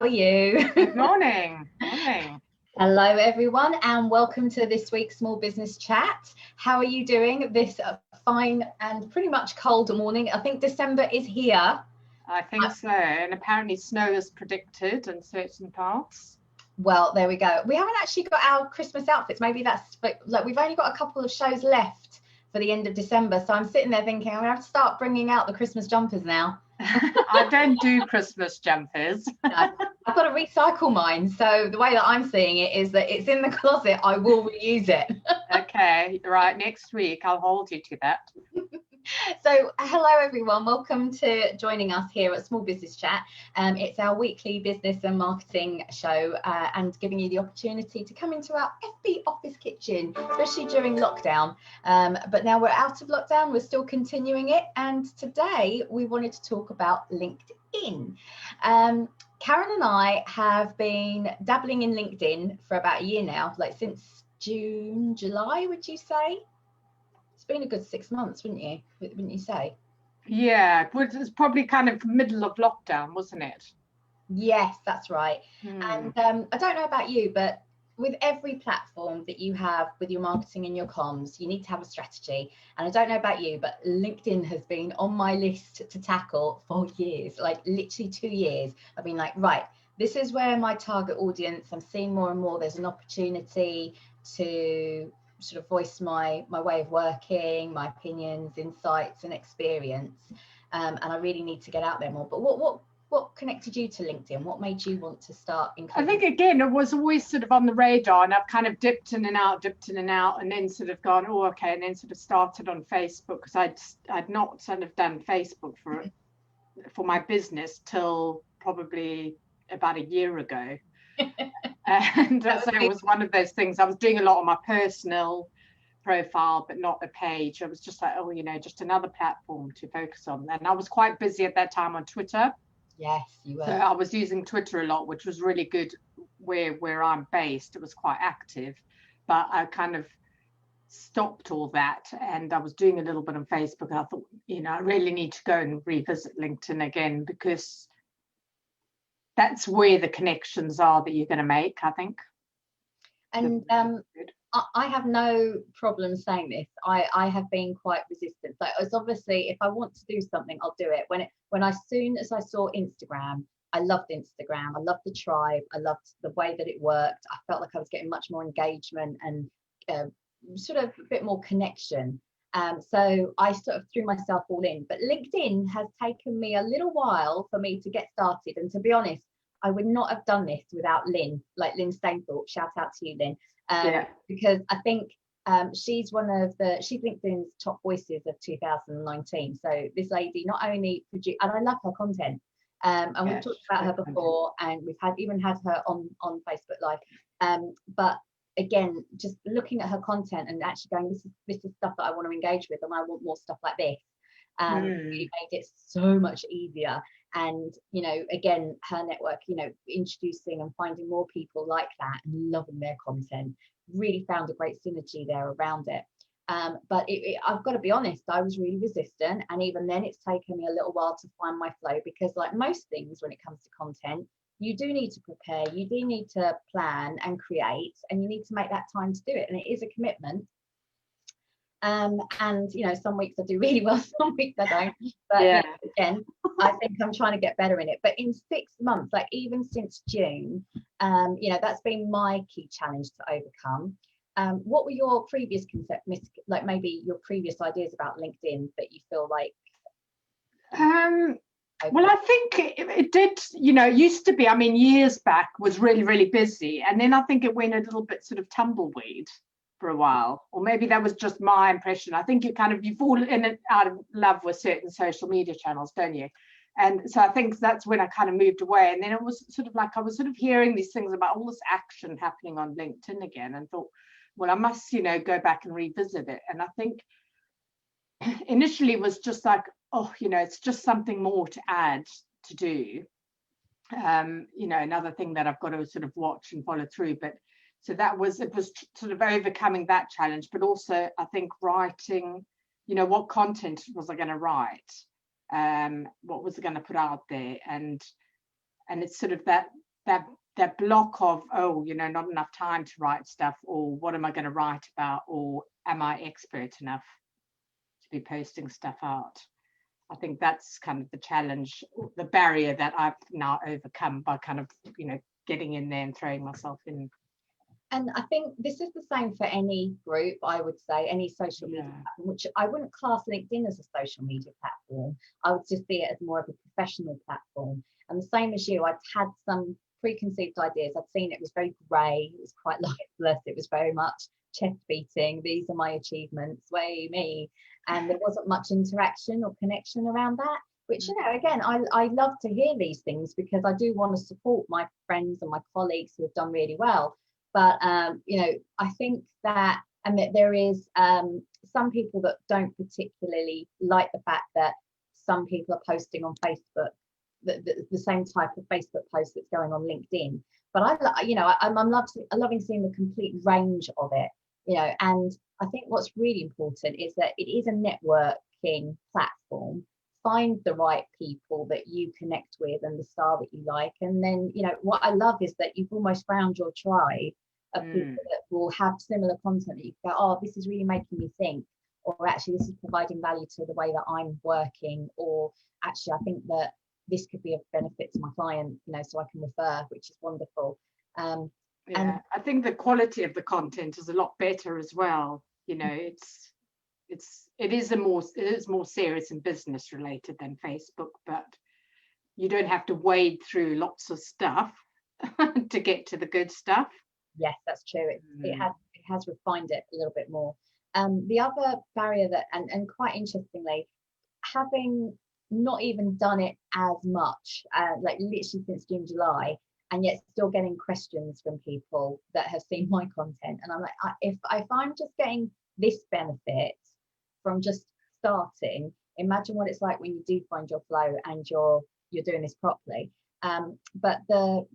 are you? Good morning. Morning. Hello, everyone, and welcome to this week's Small Business Chat. How are you doing this fine and pretty much cold morning? I think December is here. I think so. And apparently snow is predicted in certain parts. Well, there we go. We haven't actually got our Christmas outfits. Maybe that's, but look, we've only got a couple of shows left for the end of December. So I'm sitting there thinking, I'm going to have to start bringing out the Christmas jumpers now. I don't do Christmas jumpers. No, I've got to recycle mine. So the way that I'm seeing it is that it's in the closet. I will reuse it. Okay, right. Next week, I'll hold you to that. So hello everyone, welcome to joining us here at Small Business Chat. It's our weekly business and marketing show and giving you the opportunity to come into our FB office kitchen, especially during lockdown. But now we're out of lockdown, we're still continuing it, and today we wanted to talk about LinkedIn. Karen and I have been dabbling in LinkedIn for about a year now, like since June, July, would you say? It's been a good 6 months, wouldn't you say? Yeah, it was probably kind of middle of lockdown, wasn't it? Yes, that's right. And I don't know about you, but with every platform that you have with your marketing and your comms, you need to have a strategy. And I don't know about you, but LinkedIn has been on my list to tackle for years, like literally 2 years. I've been like, right, this is where my target audience, I'm seeing more and more, there's an opportunity to sort of voice my way of working, my opinions, insights and experience, and I really need to get out there more. But what connected you to LinkedIn? What made you want to start including? I think again it was always sort of on the radar, and I've kind of dipped in and out, and then sort of gone, oh okay, and then sort of started on Facebook, because I'd not sort of done Facebook for my business till probably about a year ago. And so it was one of those things. I was doing a lot on my personal profile, but not a page. I was just like, oh, just another platform to focus on. And I was quite busy at that time on Twitter. Yes, you were. So I was using Twitter a lot, which was really good where I'm based. It was quite active, but I kind of stopped all that, and I was doing a little bit on Facebook. I thought, I really need to go and revisit LinkedIn again, because that's where the connections are that you're going to make, I think. And I have no problem saying this. I have been quite resistant. Like, it's obviously, if I want to do something, I'll do it. As soon as I saw Instagram, I loved Instagram. I loved the tribe. I loved the way that it worked. I felt like I was getting much more engagement and sort of a bit more connection. So I sort of threw myself all in. But LinkedIn has taken me a little while for me to get started. And to be honest, I would not have done this without Lynn Stainthorpe. Shout out to you, Lynn. Because I think she's LinkedIn's top voices of 2019. So this lady not only produced, and I love her content. And we've talked about her before, and we've even had her on Facebook Live. But again, just looking at her content and actually going, this is stuff that I want to engage with, and I want more stuff like this. Really made it so much easier. And again, her network, introducing and finding more people like that and loving their content, really found a great synergy there around it. But I've got to be honest, I was really resistant, and even then it's taken me a little while to find my flow, because like most things when it comes to content, you do need to prepare, you do need to plan and create, and you need to make that time to do it, and it is a commitment. And some weeks I do really well, some weeks I don't, but again, I think I'm trying to get better in it. But in 6 months, like even since June, that's been my key challenge to overcome. What were your previous like maybe your previous ideas about LinkedIn that you feel like? Well, I think it did, it used to be, years back was really, really busy. And then I think it went a little bit sort of tumbleweed for a while, or maybe that was just my impression. I think you fall in and out of love with certain social media channels, don't you? And so I think that's when I kind of moved away. And then it was sort of like I was sort of hearing these things about all this action happening on LinkedIn again, and thought, well, I must, go back and revisit it. And I think initially it was just like, oh, it's just something more to add to do. Another thing that I've got to sort of watch and follow through. But so it was sort of overcoming that challenge, but also I think writing, what content was I going to write? What was I going to put out there? And it's sort of that that block of, oh, you know, not enough time to write stuff, or what am I going to write about, or am I expert enough to be posting stuff out? I think that's kind of the challenge, the barrier that I've now overcome by kind of, you know, getting in there and throwing myself in. And I think this is the same for any group, I would say, any social media platform, which I wouldn't class LinkedIn as a social media platform. I would just see it as more of a professional platform. And the same as you, I've had some preconceived ideas. I've seen it was very grey, it was quite lifeless, it was very much chest beating, these are my achievements, way me. And there wasn't much interaction or connection around that, which, you know, again, I love to hear these things because I do want to support my friends and my colleagues who have done really well. But, you know, I think that, and that there is some people that don't particularly like the fact that some people are posting on Facebook, the same type of Facebook post that's going on LinkedIn. But I'm loving seeing the complete range of it, you know, and I think what's really important is that it is a networking platform. Find the right people that you connect with and the style that you like. And then, you know, what I love is that you've almost found your tribe of people that will have similar content that you go, oh, this is really making me think, or actually this is providing value to the way that I'm working, or actually I think that this could be of benefit to my client, you know, so I can refer, which is wonderful. And I think the quality of the content is a lot better as well. You know, it is more serious and business related than Facebook, but you don't have to wade through lots of stuff to get to the good stuff. Yes, that's true. It has refined it a little bit more. The other barrier that, and quite interestingly, having not even done it as much, like literally since June, July, and yet still getting questions from people that have seen my content, and I'm like, if I'm just getting this benefit from just starting, imagine what it's like when you do find your flow and you're doing this properly. But the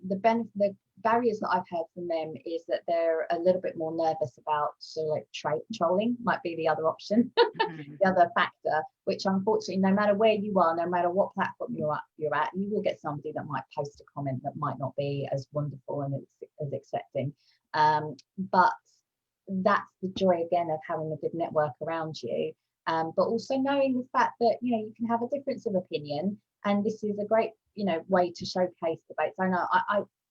barriers that I've heard from them is that they're a little bit more nervous about sort of like trolling might be the other option, the other factor, which unfortunately, no matter where you are, no matter what platform you're at, you will get somebody that might post a comment that might not be as wonderful and as accepting. But that's the joy again of having a good network around you. But also knowing the fact that, you know, you can have a difference of opinion, and this is a great, you know, way to showcase debates. I know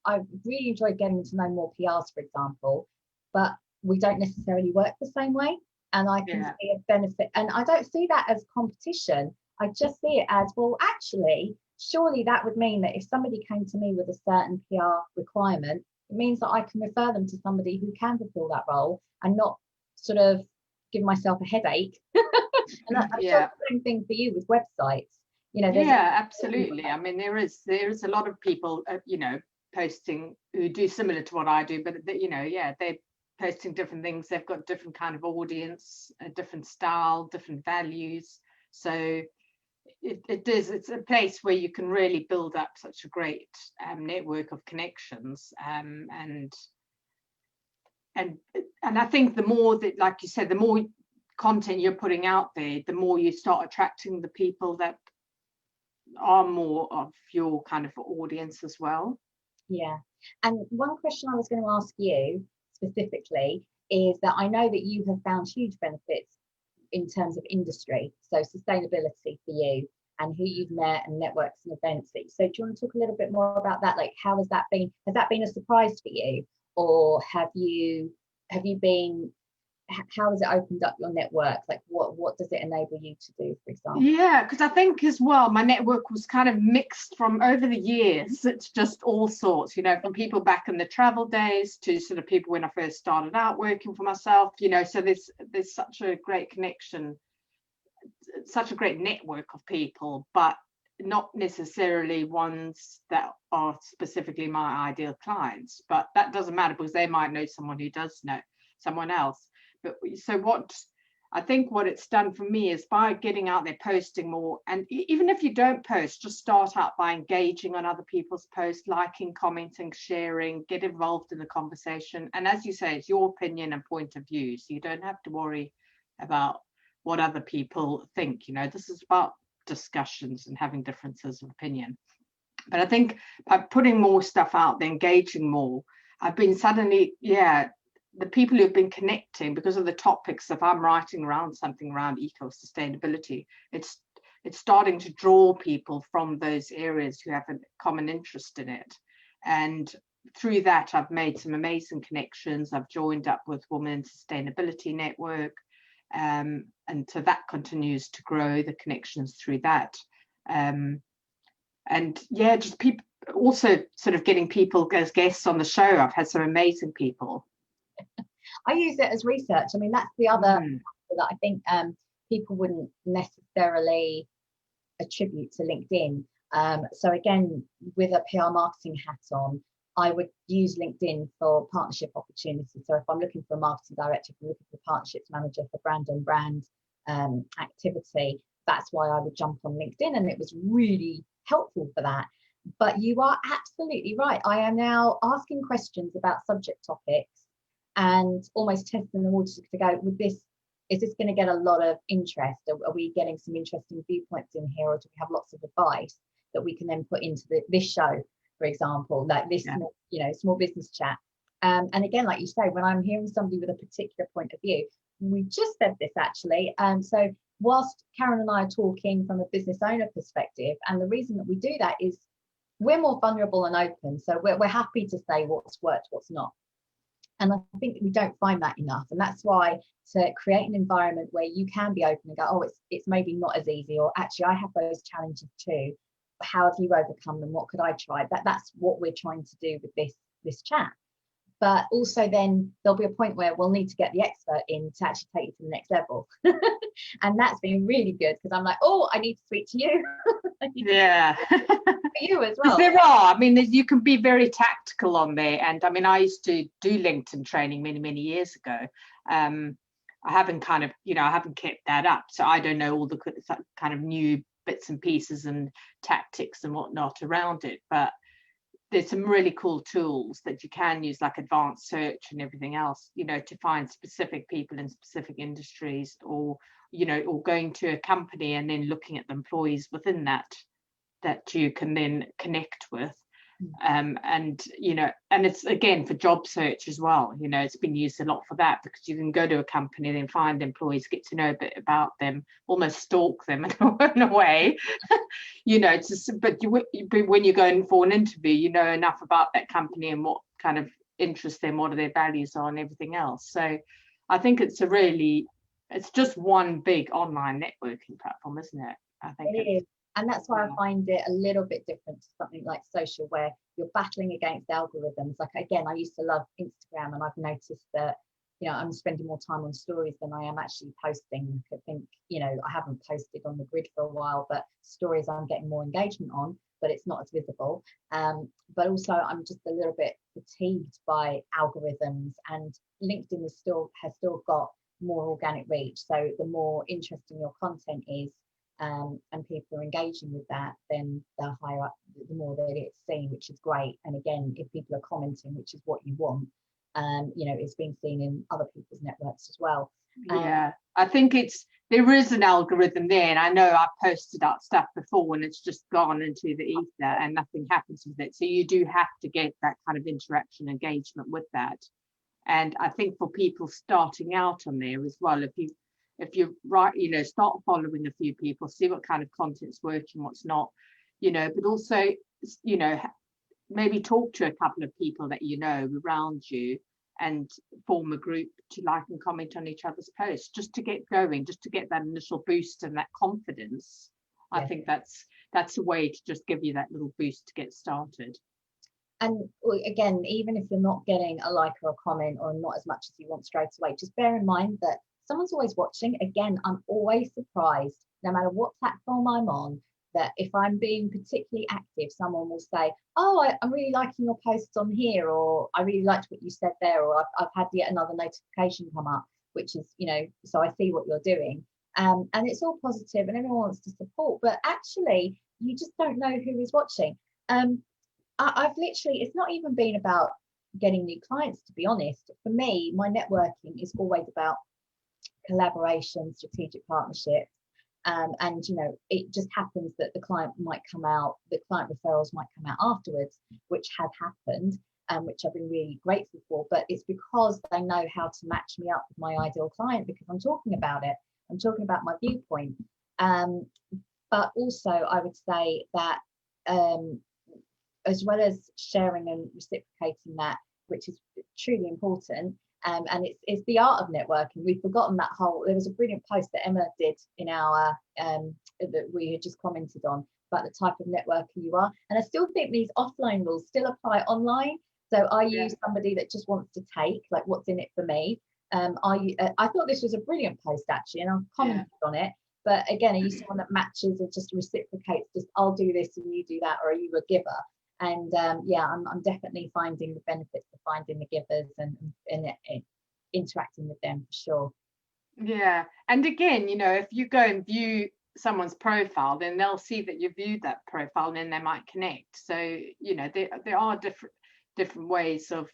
I really enjoyed getting to know more PRs, for example, but we don't necessarily work the same way. And I can see a benefit, and I don't see that as competition. I just see it as, well, actually, surely that would mean that if somebody came to me with a certain PR requirement, it means that I can refer them to somebody who can fulfill that role and not sort of give myself a headache. And I'm sure the same thing for you with websites. You know, absolutely. I mean, there is a lot of people, you know, posting who do similar to what I do, but you know, they're posting different things. They've got different kind of audience, a different style, different values. So it's a place where you can really build up such a great network of connections, and I think the more that, like you said, the more content you're putting out there, the more you start attracting the people that are more of your kind of audience as well. Yeah. And one question I was going to ask you specifically is that I know that you have found huge benefits in terms of industry, so sustainability for you and who you've met and networks and events. So do you want to talk a little bit more about that? Like, how has that been? Has that been a surprise for you, or have you been? How has it opened up your network? Like, what does it enable you to do, for example? Yeah, because I think as well, my network was kind of mixed from over the years. It's just all sorts, you know, from people back in the travel days to sort of people when I first started out working for myself, you know, so there's such a great connection, such a great network of people, but not necessarily ones that are specifically my ideal clients. But that doesn't matter, because they might know someone who does know someone else. But so what it's done for me is, by getting out there, posting more, and even if you don't post, just start out by engaging on other people's posts, liking, commenting, sharing, get involved in the conversation. And as you say, it's your opinion and point of view, so you don't have to worry about what other people think. You know, this is about discussions and having differences of opinion. But I think by putting more stuff out there, engaging more, I've been suddenly, the people who've been connecting because of the topics. If I'm writing around something around eco sustainability, it's starting to draw people from those areas who have a common interest in it. And through that, I've made some amazing connections. I've joined up with Women Sustainability Network. And so that continues to grow, the connections through that. And yeah, just people also sort of getting people as guests on the show. I've had some amazing people. I use it as research. I mean, that's the other that I think people wouldn't necessarily attribute to LinkedIn. So again, with a PR marketing hat on, I would use LinkedIn for partnership opportunities. So if I'm looking for a marketing director, if I'm looking for a partnerships manager for brand on brand activity, that's why I would jump on LinkedIn, and it was really helpful for that. But you are absolutely right. I am now asking questions about subject topics and almost testing the waters to go, is this going to get a lot of interest? Are we getting some interesting viewpoints in here, or do we have lots of advice that we can then put into this show, for example, like this, small business chat? And again, like you say, when I'm hearing somebody with a particular point of view, we just said this actually. So whilst Karen and I are talking from a business owner perspective, and the reason that we do that is we're more vulnerable and open. So we're happy to say what's worked, what's not. And I think we don't find that enough. And that's why to create an environment where you can be open and go, oh, it's maybe not as easy, or actually I have those challenges too. How have you overcome them? What could I try? That's what we're trying to do with this chat. But also then there'll be a point where we'll need to get the expert in to actually take you to the next level. And that's been really good, because I'm like, oh, I need to speak to you. Yeah. You as well. There are. I mean, you can be very tactical on there. And I mean, I used to do LinkedIn training many years ago. I haven't I haven't kept that up. So I don't know all the kind of new bits and pieces and tactics and whatnot around it. But there's some really cool tools that you can use, like advanced search and everything else, to find specific people in specific industries, or going to a company and then looking at the employees within that you can then connect with. And it's again for job search as well. It's been used a lot for that, because you can go to a company, then find employees, get to know a bit about them, almost stalk them in a way. But when you're going for an interview, you know enough about that company and what kind of interests them, what are their values are, and everything else. So I think it's just one big online networking platform, isn't it? I think it is. And that's why I find it a little bit different to something like social, where you're battling against algorithms. Like, again, I used to love Instagram, and I've noticed that, I'm spending more time on stories than I am actually posting. I think, I haven't posted on the grid for a while, but stories I'm getting more engagement on, but it's not as visible. But also I'm just a little bit fatigued by algorithms, and LinkedIn has still got more organic reach. So the more interesting your content is, and people are engaging with that, then the higher up, the more that it's seen, which is great. And again, if people are commenting, which is what you want, it's been seen in other people's networks as well. I think there is an algorithm there, and I know I've posted out stuff before and it's just gone into the ether and nothing happens with it. So you do have to get that kind of interaction, engagement with that. And I think for people starting out on there as well, if you start following a few people, see what kind of content's working, what's not, but also, maybe talk to a couple of people that around you, and form a group to like and comment on each other's posts, just to get going, just to get that initial boost and that confidence. Yeah. I think that's a way to just give you that little boost to get started. And again, even if you're not getting a like or a comment, or not as much as you want straight away, just bear in mind that someone's always watching. Again, I'm always surprised, no matter what platform I'm on, that if I'm being particularly active, someone will say, oh, I'm really liking your posts on here, or I really liked what you said there, or I've had yet another notification come up, which is, so I see what you're doing. And it's all positive and everyone wants to support, but actually you just don't know who is watching. I've literally, it's not even been about getting new clients, to be honest. For me, my networking is always about collaboration, strategic partnerships. And it just happens that the client referrals might come out afterwards, which had happened, which I've been really grateful for. But it's because they know how to match me up with my ideal client, because I'm talking about it. I'm talking about my viewpoint. But also, I would say that as well as sharing and reciprocating that, which is truly important, and it's the art of networking. We've forgotten that there was a brilliant post that Emma did in our that we had just commented on about the type of networker you are, and I still think these offline rules still apply online. So are you somebody that just wants to take, like, what's in it for me? Are you? I thought this was a brilliant post, actually, and I've commented on it. But again, are you someone that matches and just reciprocates, just I'll do this and you do that, or are you a giver? And I'm definitely finding the benefits of finding the givers and interacting with them, for sure. Yeah, and again, if you go and view someone's profile, then they'll see that you viewed that profile, and then they might connect. So there are different ways of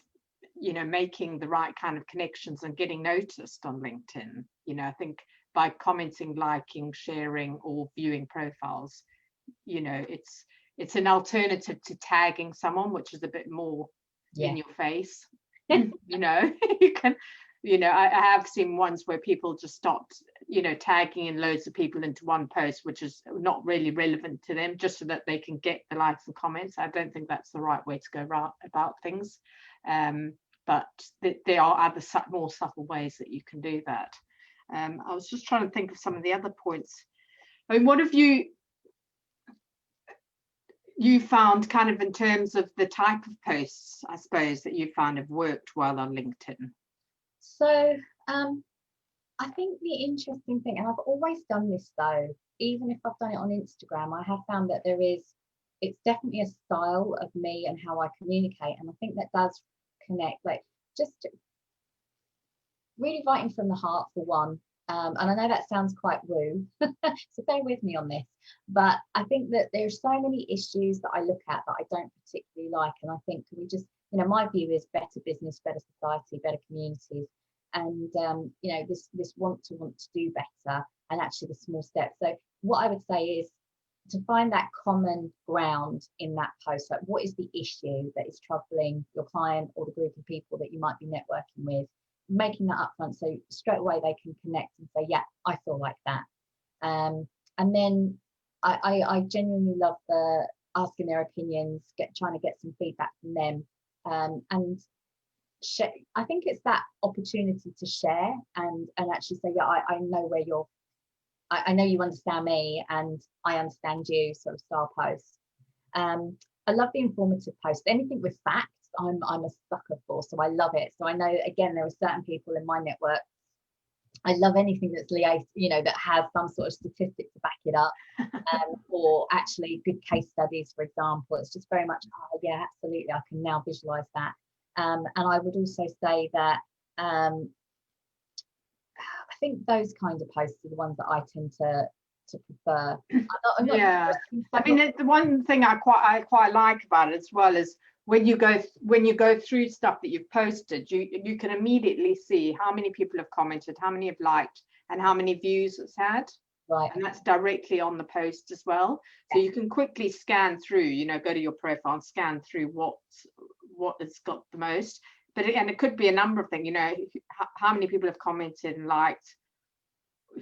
making the right kind of connections and getting noticed on LinkedIn. I think by commenting, liking, sharing, or viewing profiles, it's an alternative to tagging someone, which is a bit more in your face. You can, I have seen ones where people just stopped, tagging in loads of people into one post, which is not really relevant to them, just so that they can get the likes and comments. I don't think that's the right way to go about things. But there are other more subtle ways that you can do that. I was just trying to think of some of the other points. I mean, what have you found, kind of in terms of the type of posts, I suppose, that you found have worked well on LinkedIn? So I think the interesting thing, and I've always done this though, even if I've done it on Instagram, I have found that it's definitely a style of me and how I communicate, and I think that does connect, like, just really writing from the heart, for one. And I know that sounds quite woo, so bear with me on this. But I think that there's so many issues that I look at that I don't particularly like. And I think we just, my view is better business, better society, better communities. And, this want to do better, and actually the small steps. So what I would say is to find that common ground in that post. Like, what is the issue that is troubling your client or the group of people that you might be networking with? Making that upfront, so straight away they can connect and say, yeah, I feel like that. And then I genuinely love the asking their opinions, trying to get some feedback from them, and share. I think it's that opportunity to share and actually say, yeah, I know where you're. I know you understand me and I understand you, sort of style posts. I love the informative posts. Anything with facts, I'm a sucker for, so I love it. So I know, again, there are certain people in my network, I love anything that's liaised, that has some sort of statistic to back it up, or actually good case studies, for example. It's just very much, oh yeah, absolutely, I can now visualize that. And I would also say that I think those kind of posts are the ones that I tend to prefer. I'm not I mean, the one thing I quite like about it as well is when you go through stuff that you've posted, you can immediately see how many people have commented, how many have liked, and how many views it's had. Right. And that's directly on the post as well. So you can quickly scan through, go to your profile and scan through what has got the most. But it could be a number of things, how many people have commented and liked,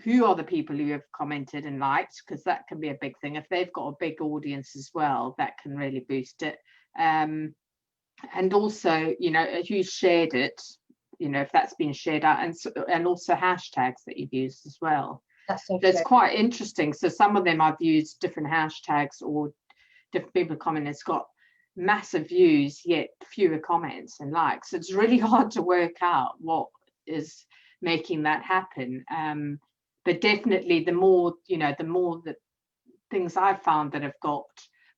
who are the people who have commented and liked, because that can be a big thing. If they've got a big audience as well, that can really boost it. And also, who's shared it, if that's been shared out, and also hashtags that you've used as well. That's quite interesting. So some of them I've used different hashtags, or different people comment. It's got massive views yet fewer comments and likes. So it's really hard to work out what is making that happen. But definitely the more the things I've found that have got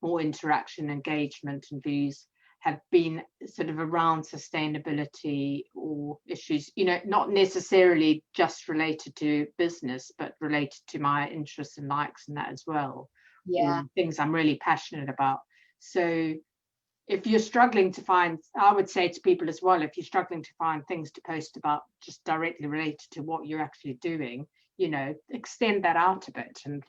more interaction, engagement and views have been sort of around sustainability or issues, not necessarily just related to business, but related to my interests and likes and that as well. Yeah. Things I'm really passionate about. So if you're struggling to find, I would say to people as well, if you're struggling to find things to post about just directly related to what you're actually doing, you know, extend that out a bit and,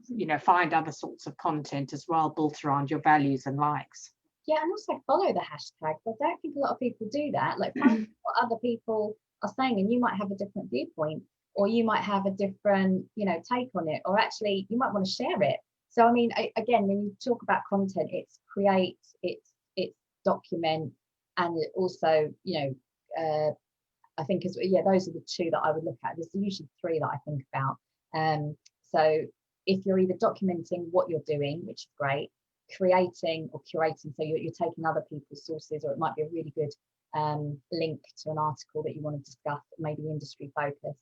you know, find other sorts of content as well built around your values and likes. Yeah, and also follow the hashtags. I don't think a lot of people do that. Like, find what other people are saying, and you might have a different viewpoint, or you might have a different, you know, take on it, or actually you might want to share it. So I mean, again, when you talk about content, it's create, it's document, and it also, you know, I think those are the two that I would look at. There's usually three that I think about. So if you're either documenting what you're doing, which is great, creating or curating, so you're taking other people's sources, or it might be a really good link to an article that you want to discuss, maybe industry focused,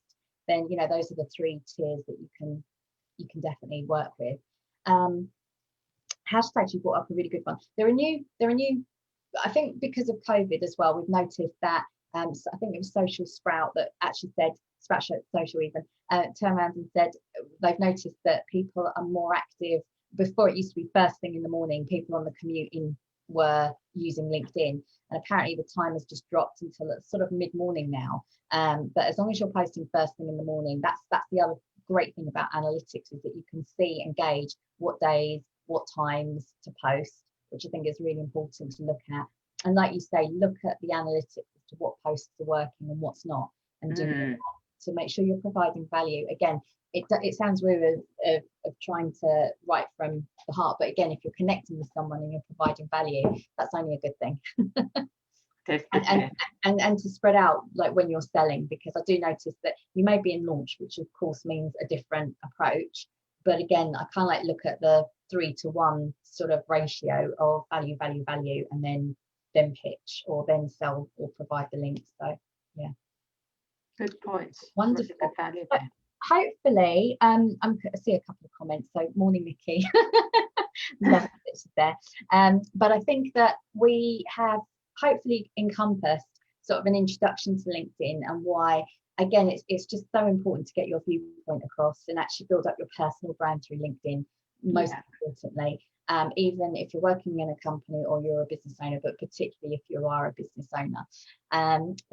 then, you know, those are the three tiers that you can definitely work with. Hashtags, you brought up a really good one. There are new, I think because of COVID as well, we've noticed that so I think it was Social Sprout that actually said, Sprout Social even, turned around and said they've noticed that people are more active. Before, it used to be first thing in the morning, people on the commute in were using LinkedIn, and apparently the time has just dropped until it's sort of mid-morning now. But as long as you're posting first thing in the morning, that's the other great thing about analytics, is that you can see and gauge what days, what times to post, which I think is really important to look at. And like you say, look at the analytics as to what posts are working and what's not, and do that to make sure you're providing value. Again, it sounds weird of trying to write from the heart, but again, if you're connecting with someone and you're providing value, that's only a good thing. and to spread out, like when you're selling, because I do notice that you may be in launch, which of course means a different approach, but again, I kind of like look at the 3-to-1 sort of ratio of value, and then pitch, or then sell, or provide the links. So yeah, good point. Wonderful. Really good value there. Hopefully, I see a couple of comments. So, morning, Nikki. Love it there. But I think that we have hopefully encompassed sort of an introduction to LinkedIn, and why, again, it's just so important to get your viewpoint across and actually build up your personal brand through LinkedIn, most importantly. Even if you're working in a company or you're a business owner, but particularly if you are a business owner.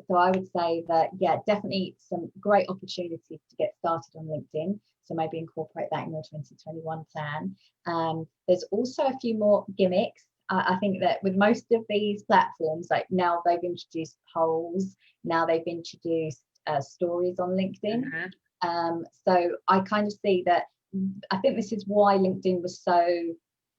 So I would say that, yeah, definitely some great opportunities to get started on LinkedIn. So maybe incorporate that in your 2021 plan. There's also a few more gimmicks. I think that with most of these platforms, like now they've introduced polls, now they've introduced stories on LinkedIn. So I kind of see that, I think this is why LinkedIn was so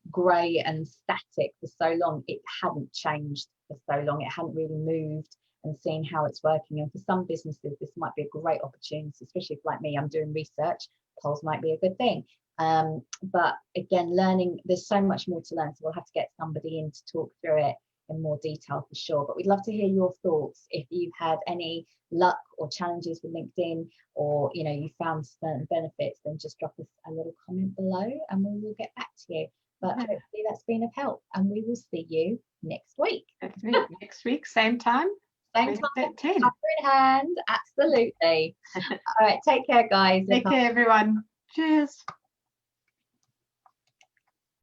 grey and static for so long. It hadn't changed for so long. It hadn't really moved and seen how it's working. And for some businesses, this might be a great opportunity, especially if, like me, I'm doing research. Polls might be a good thing. But again, learning, there's so much more to learn. So we'll have to get somebody in to talk through it in more detail for sure. But we'd love to hear your thoughts. If you've had any luck or challenges with LinkedIn, or you found certain benefits, then just drop us a little comment below and we will get back to you. But hopefully that's been of help, and we will see you next week. Next week, same time. Same time. Camera in hand. Absolutely. All right. Take care, guys. Take care, everyone. Cheers.